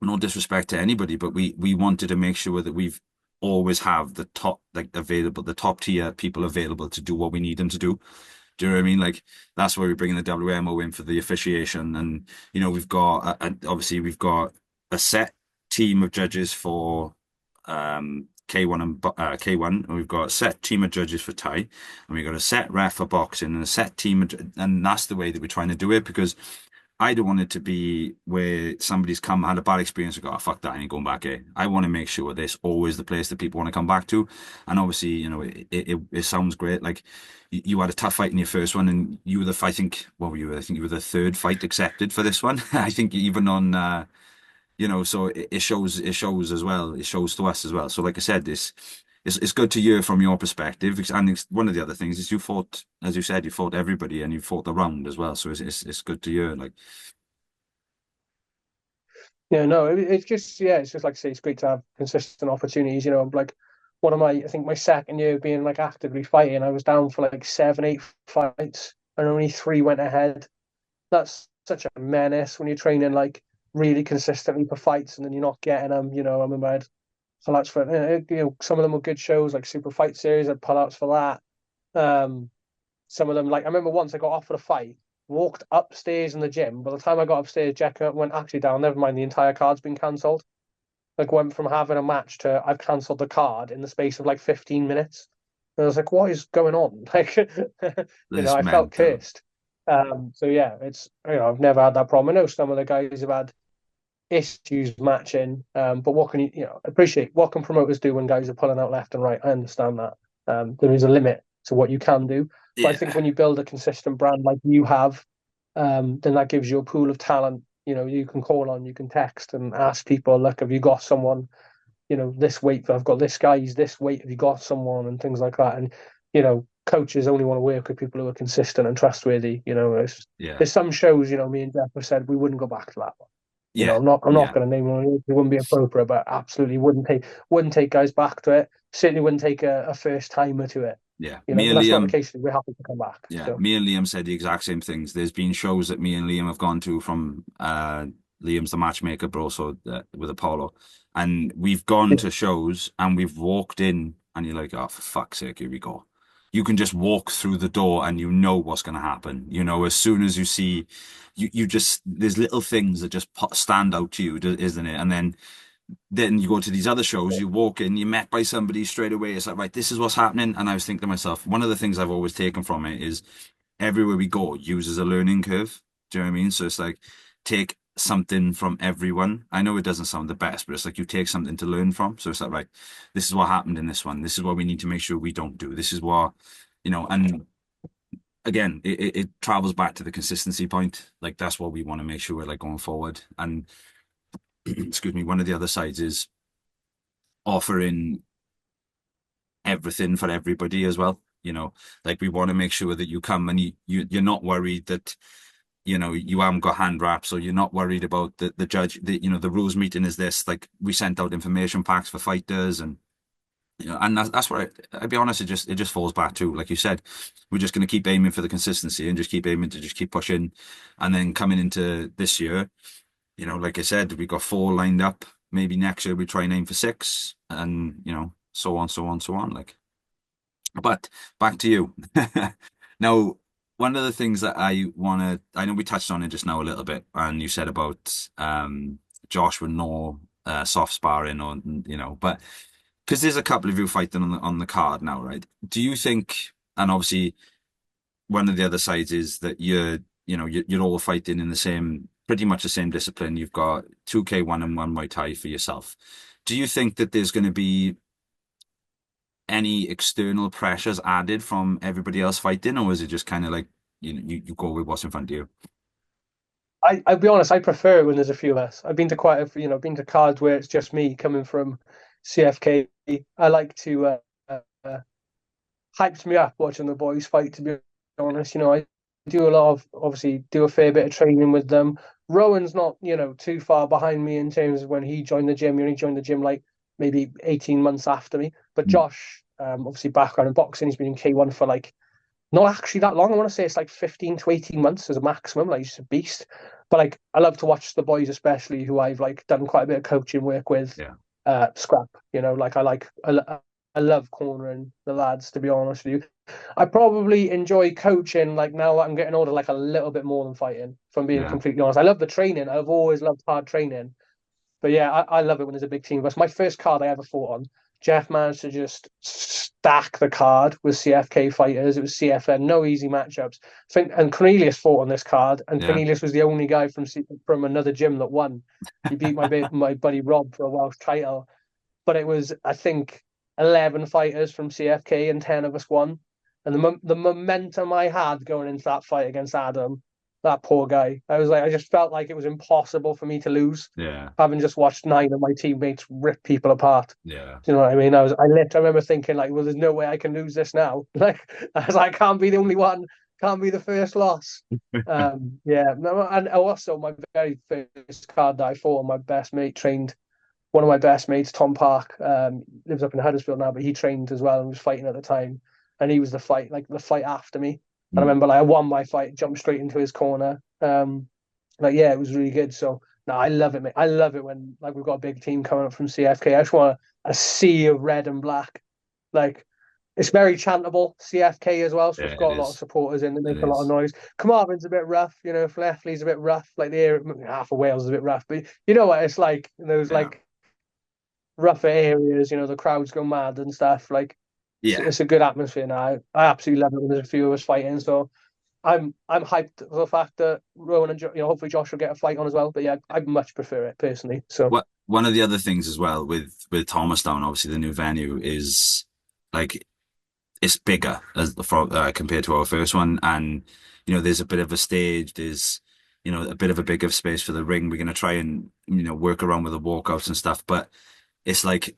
no disrespect to anybody, but we wanted to make sure that we've always have the top, like available, the top tier people available to do what we need them to do. Do you know what I mean? Like that's why we're bringing the WMO in for the officiation, and we've got obviously we've got a set team of judges for K1 and K1, and we've got a set team of judges for Thai, and we've got a set ref for boxing and a set team, and that's the way that we're trying to do it because I don't want it to be where somebody's come had a bad experience and go, oh, fuck that, I ain't going back here. I want to make sure there's always the place that people want to come back to. And obviously, it sounds great. Like you had a tough fight in your first one, and you were I think, what were you? I think you were the third fight accepted for this one. I think even on, so it shows as well. It shows to us as well. So like I said, it's good to hear from your perspective. And one of the other things is you fought, as you said, you fought everybody and you fought the round as well. So it's good to hear. Like, Yeah, no, it's just it's just like I say, it's great to have consistent opportunities. Like one of I think my second year being like actively fighting, I was down for like 7, 8 fights, and only three went ahead. That's such a menace when you're training like really consistently for fights, and then you're not getting them. I remember I had pullouts for some of them were good shows like Super Fight Series. I had pullouts for that. Some of them, like I remember once I got offered a fight, walked upstairs in the gym. By the time I got upstairs, Jack went actually down. Never mind, the entire card's been cancelled. Like went from having a match to I've cancelled the card in the space of like 15 minutes. And I was like, what is going on? Like, this I felt mental. cursed. So yeah, it's I've never had that problem. I know some of the guys have had issues matching, but what can appreciate what can promoters do when guys are pulling out left and right? I understand that. There is a limit to what you can do, but I think Yeah, when you build a consistent brand like you have, then that gives you a pool of talent. You can call on, you can text and ask people, look, have you got someone? This weight, I've got this guy, he's this weight. Have you got someone? And things like that. And coaches only want to work with people who are consistent and trustworthy. yeah, There's some shows, me and Jeff have said we wouldn't go back to that one. yeah, I'm not yeah, going to name one. It wouldn't be appropriate, but absolutely wouldn't take guys back to it. Certainly wouldn't take a first timer to it. yeah. But that's not the case. We're happy to come back. So Me and Liam said the exact same things. There's been shows that me and Liam have gone to from Liam's the matchmaker, but also with Apollo, and we've gone to shows and we've walked in, and you're like, oh, for fuck's sake, here we go. You can just walk through the door and you know what's going to happen. As soon as you see, you just there's little things that just stand out to you, isn't it? And then you go to these other shows, you walk in, you're met by somebody straight away. It's like, right, this is what's happening. And I was thinking to myself, one of the things I've always taken from it is everywhere we go uses a learning curve. Do you know what I mean? So it's like take something from everyone. I know it doesn't sound the best, but it's like you take something to learn from. So it's like, right, this is what happened in this one. This is what we need to make sure we don't do. This is what, and again, it travels back to the consistency point. Like that's what we want to make sure we're like going forward. And excuse me, one of the other sides is offering everything for everybody as well. Like we want to make sure that you come and you're not worried that you haven't got hand wraps, or you're not worried about the judge, the rules meeting is this, like we sent out information packs for fighters, and and that's what I'd be honest, it just falls back to, like you said, we're just going to keep aiming for the consistency and just keep aiming to just keep pushing. And then coming into this year, like I said, we got four lined up. Maybe next year we try and aim for six, and so on, so on, so on. Like, but back to you. Now, one of the things that I know we touched on it just now a little bit, and you said about Josh with no soft sparring, or but because there's a couple of you fighting on the card now, right? Do you think, and obviously one of the other sides is that you're all fighting in the same, pretty much the same discipline. You've got 2K1 and one Muay Thai for yourself. Do you think that there's going to be any external pressures added from everybody else fighting, or is it just kind of like you go with what's in front of you? I'll be honest, I prefer it when there's a few less. I've been to quite a few, been to cards where it's just me coming from CFK. I like to uh, hypes me up watching the boys fight, to be honest. I do a lot of, obviously, do a fair bit of training with them. Rowan's not, too far behind me in terms of when he joined the gym. He only joined the gym like maybe 18 months after me. But Mm. Josh, obviously background in boxing, he's been in K1 for like not actually that long. I want to say it's like 15 to 18 months as a maximum. Like, he's just a beast. But like, I love to watch the boys, especially who I've like done quite a bit of coaching work with. Yeah, Scrap, I love cornering the lads, to be honest with you. I probably enjoy coaching, like now that I'm getting older, like a little bit more than fighting, if I'm being yeah, completely honest. I love the training. I've always loved hard training. But yeah, I love it when there's a big team of us. My first card I ever fought on, Jeff managed to just stack the card with CFK fighters. It was CFN, no easy matchups. And Cornelius fought on this card, and yeah, Cornelius was the only guy from another gym that won. He beat my buddy Rob for a Welsh title, but it was, I think, 11 fighters from CFK and 10 of us won. And the momentum I had going into that fight against Adam, that poor guy, I just felt like it was impossible for me to lose, yeah, having just watched nine of my teammates rip people apart. yeah, Do you know what I mean? I remember thinking like, well, there's no way I can lose this now. Like, I was like, I can't be the only one, can't be the first loss. Yeah, no, and also my very first card that I fought, my best mate trained one of my best mates, Tom Park, lives up in Huddersfield now, but he trained as well and was fighting at the time. And he was the fight after me. And I Mm. remember like I won my fight, jumped straight into his corner. Yeah, it was really good. So no, I love it, mate. I love it when like we've got a big team coming up from CFK. I just want a sea of red and black. Like, it's very chantable, CFK as well. So it's Yeah, it got a lot of is. supporters in. They It make a lot of is. noise. Carmarthen's a bit rough, Fleffley's a bit rough. Like the area, half of Wales is a bit rough, but you know what it's like. Those Yeah. like rougher areas, the crowds go mad and stuff. Like, Yeah. it's a good atmosphere now. I absolutely love it when there's a few of us fighting. So I'm hyped for the fact that Rowan and hopefully Josh will get a fight on as well. But yeah, I much prefer it personally. So One of the other things as well with Thomastown, obviously the new venue is like it's bigger compared to our first one, and there's a bit of a stage, there's a bit of a bigger space for the ring. We're gonna try and work around with the walkouts and stuff, but it's like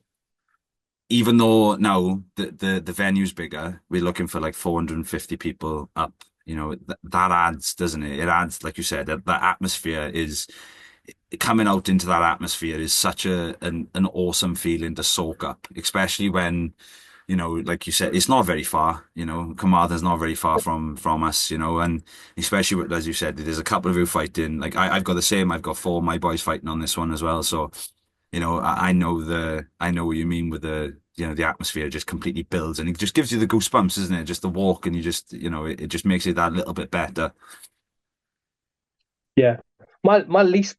even though now the venue's bigger, we're looking for like 450 people up. That adds, doesn't it? It adds, like you said, that atmosphere is coming out into that atmosphere is such an awesome feeling to soak up, especially when, like you said, it's not very far, Carmarthen's not very far from us, and especially as you said, there's a couple of you fighting. Like I've got the same, I've got four of my boys fighting on this one as well. So, I know what you mean with the atmosphere just completely builds, and it just gives you the goosebumps, isn't it? Just the walk, and you just, it just makes it that little bit better. yeah, my least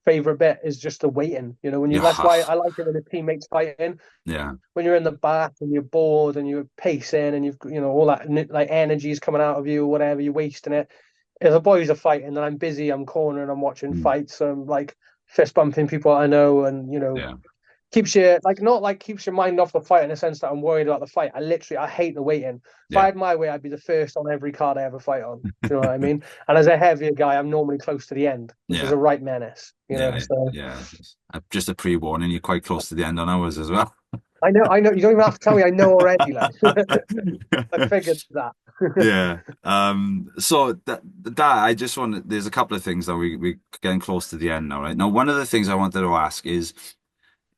favorite bit is just the waiting. That's Yeah. why I like it when the teammates fighting. Yeah. When you're in the back and you're bored and you're pacing and you've all that like energy is coming out of you or whatever, you're wasting it. If the boys are fighting, then I'm busy, I'm cornering, I'm watching Mm. fights, I'm like fist bumping people I know, and Yeah. keeps you like not like keeps your mind off the fight in the sense that I'm worried about the fight. I hate the waiting. If I Yeah. had my way, I'd be the first on every card I ever fight on. Do you know what I mean? And as a heavier guy, I'm normally close to the end, which is Yeah. a right menace. Yeah. So Yeah. Just a pre-warning, you're quite close to the end on ours as well. I know. You don't even have to tell me. I know already. Like, I figured that. Yeah. So that I just want there's a couple of things that we getting close to the end now, right? Now, one of the things I wanted to ask is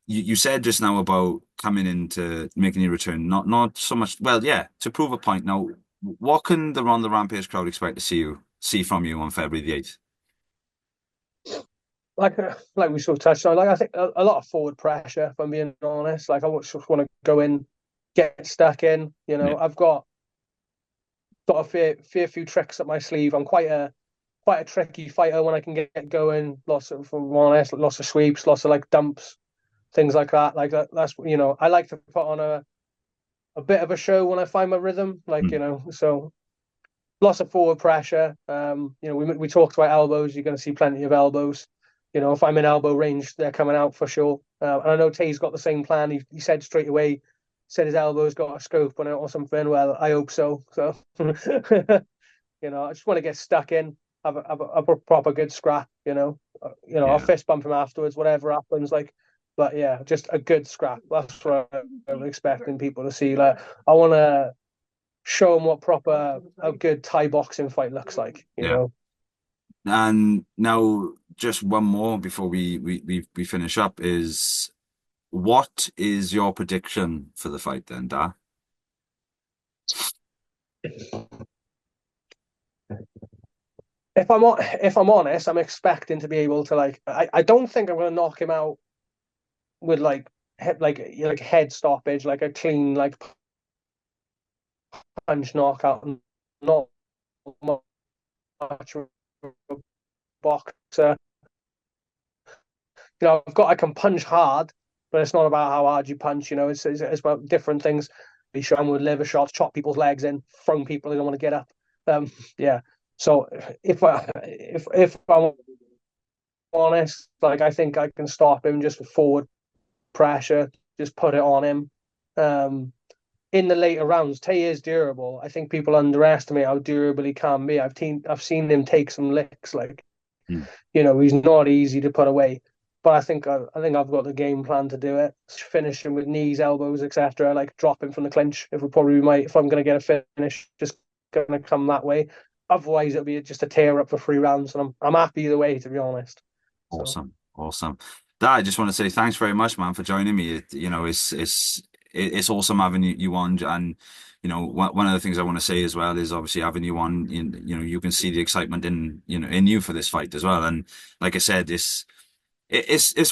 you said just now about coming into making your return, not so much, well, yeah, to prove a point. Now, what can the Rhondda Rampage crowd expect to see from you on February the 8th? Like we sort of touched on, like I think a lot of forward pressure, if I'm being honest. Like I just want to go in, get stuck in. Yeah. I've got a fair few tricks up my sleeve. I'm quite a tricky fighter when I can get going. Lots of, if I'm honest, lots of sweeps, lots of like dumps, things like that. Like that's I like to put on a bit of a show when I find my rhythm. Like Mm. so lots of forward pressure. We talked about elbows. You're going to see plenty of elbows. If I'm in elbow range, they're coming out for sure. And I know Tay's got the same plan. He said straight away, said his elbow's got a scope on it or something. Well, I hope so. So, I just want to get stuck in, have a proper good scrap. I'll Yeah. fist bump him afterwards, whatever happens. Like, but yeah, just a good scrap. That's what I'm expecting people to see. Like, I want to show them what proper a good Thai boxing fight looks like. Yeah. And now, just one more before we finish up is what is your prediction for the fight then, Da? If I'm honest, I'm expecting to be able to like. I don't think I'm going to knock him out with like head stoppage, like a clean like punch knockout. Not much of a boxer. I can punch hard, but it's not about how hard you punch. It's about different things. Be shot with liver shots, chop people's legs in, throw people. They don't want to get up. Yeah. So if I'm honest, like I think I can stop him just with forward pressure, just put it on him. Um, in the later rounds, Tay is durable. I think people underestimate how durable he can be. I've seen him take some licks. Like Mm. he's not easy to put away. But I think I've got the game plan to do it. Finish him with knees, elbows, etc. Like drop him from the clinch. If I'm going to get a finish, just going to come that way. Otherwise, it'll be just a tear up for 3 rounds, and I'm happy either way, to be honest. So Awesome. Awesome. Dad, I just want to say thanks very much, man, for joining me. It's awesome having you on. And, one of the things I want to say as well is obviously having you on, you can see the excitement in you for this fight as well. And like I said, it's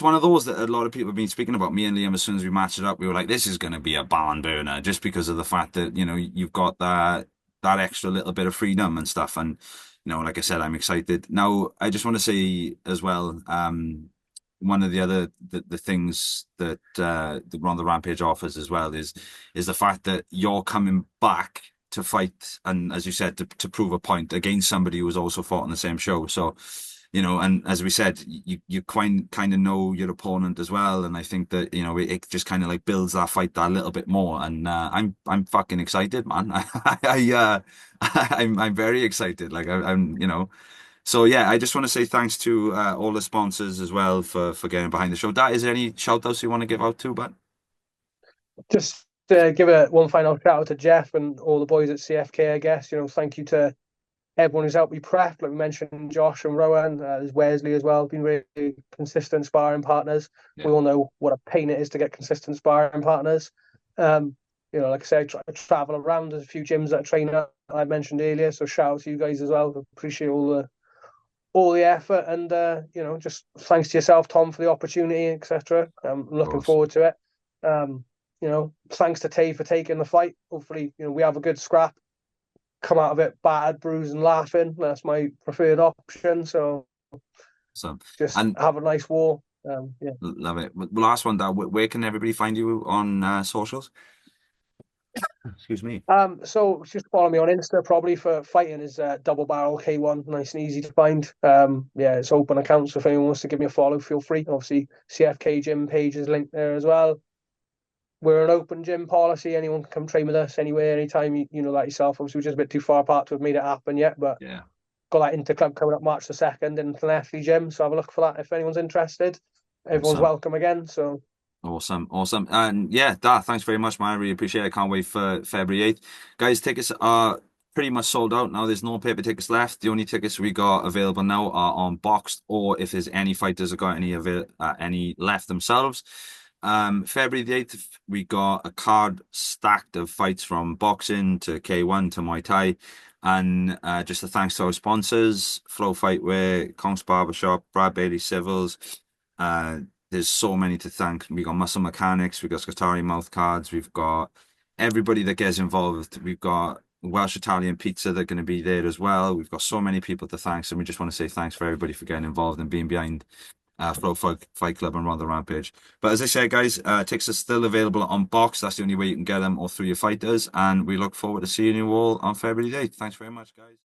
one of those that a lot of people have been speaking about. Me and Liam, as soon as we matched it up, we were like, this is going to be a barn burner just because of the fact that, you've got that extra little bit of freedom and stuff. And, like I said, I'm excited. Now, I just want to say as well, one of the things that the Rhondda Rampage offers as well is the fact that you're coming back to fight and, as you said, to prove a point against somebody who was also fought on the same show. So, and as we said, you kind of know your opponent as well, and I think that it just kind of like builds that fight that little bit more. And I'm fucking excited, man. I'm very excited. Like I'm. So yeah, I just want to say thanks to all the sponsors as well for getting behind the show. That is there any shout outs you want to give out to, but just give one final shout out to Jeff and all the boys at CFK. I guess thank you to everyone who's helped me prep. Like we mentioned, Josh and Rowan, there's Wesley as well, been really consistent sparring partners. yeah, We all know what a pain it is to get consistent sparring partners. Like I said, I travel around. There's a few gyms that I train at, I mentioned earlier. So shout out to you guys as well. Appreciate all the effort, and just thanks to yourself, Tom, for the opportunity, etc. I'm of looking course. forward to it. Thanks to Tay for taking the fight. Hopefully, we have a good scrap, come out of it battered, bruised, and laughing. That's my preferred option. So So just and have a nice war. Yeah. love it. The last one, Dad, where can everybody find you on socials? Excuse me. So just follow me on Insta probably for fighting is double barrel K1, nice and easy to find. Yeah, it's open accounts. So if anyone wants to give me a follow, feel free. Obviously, CFK gym page is linked there as well. We're an open gym policy. Anyone can come train with us anywhere, anytime. You know that yourself. Obviously, we're just a bit too far apart to have made it happen yet, but Yeah. got that Interclub coming up March the 2nd in Llanelli Gym. So have a look for that if anyone's interested. Everyone's Awesome. welcome again. So Awesome. Awesome. And yeah, Dad, thanks very much, man. I really appreciate it. I can't wait for February 8th. Guys, tickets are pretty much sold out now. There's no paper tickets left. The only tickets we got available now are on Boxed, or if there's any fighters that got any left themselves. February the 8th, we got a card stacked of fights from boxing to K1 to Muay Thai. And just a thanks to our sponsors, Flow Fightwear, Conks Barbershop, Brad Bailey Civils. Uh, there's so many to thank. We got Muscle Mechanics, we got Scutari Mouth Cards, we've got everybody that gets involved. We've got Welsh Italian Pizza that are going to be there as well. We've got so many people to thank, and we just want to say thanks for everybody for getting involved and being behind Fight Club and Rhondda Rampage. But as I said, guys, tickets are still available on Box. That's the only way you can get them, or through your fighters. And we look forward to seeing you all on February 8th. Thanks very much, guys.